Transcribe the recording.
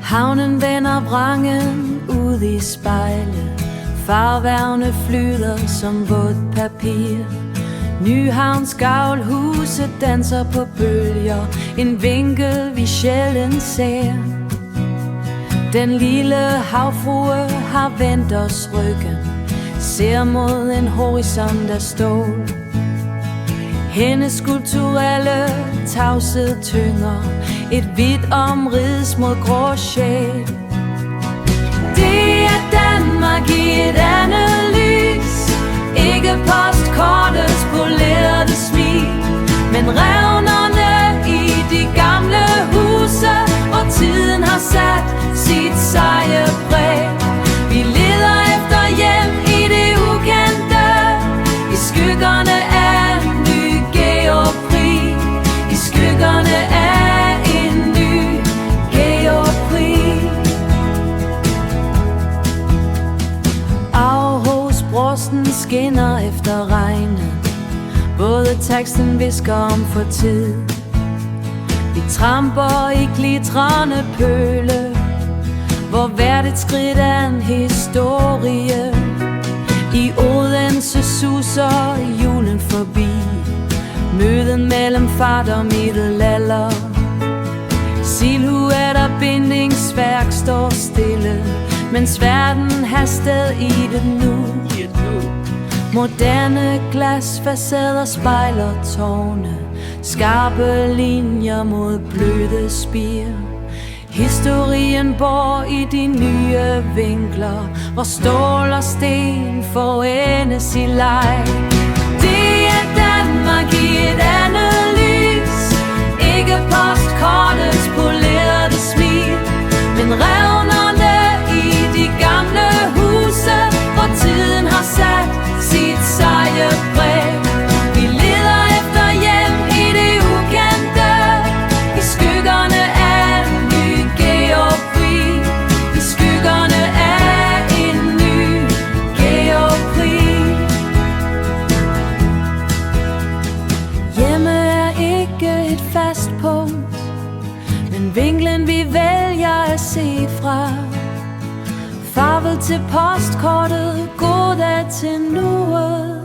Havnen vender vrangen ud i spejlet. Farværvene flyder som vådt papir. Nyhavns gavlhuse danser på bølger, en vinkel vi sjældent ser. Den lille havfrue har vendt os ryggen, ser mod en horisont af stål. Hendes kulturelle tavshed tynger et hvidt omrids mod grå sjæl. Det er Danmark i et andet lys, ikke postkortets polerede smil, men revnerne i de gamle huse, hvor tiden har sat sit seje præg. Vi leder efter hjem i det ukendte, i skyggerne af en ny Georg-Prix, i skyggerne af en ny Georg-Prix. Brosten skinner efter regnet, både teksten visker om fortid. Vi tramper i glitrende pøle, hvor hvert et skridt er en historie. I Odense suser julen forbi, mødet mellem fart og middelalder. Silhuetter bindingsværk står stille, mens verden har sted i det nu. Moderne glasfacader spejler tårne, skarpe linjer mod bløde spir. Historien bor i de nye vinkler, hvor stål og sten forenes i leg. Det er Danmark i et andet lys, ikke postkortets polerede smil, men revnerne i de gamle huse, hvor tiden har sat sit seje præg. Vi leder efter hjem i det ukendte, i skyggerne af en ny Georg-Prix, i skyggerne af en ny Georg-Prix. Hjemme er ikke et fast punkt, men vinklen vi vælger at se fra. Farvel til postkortet, goddag til nuet.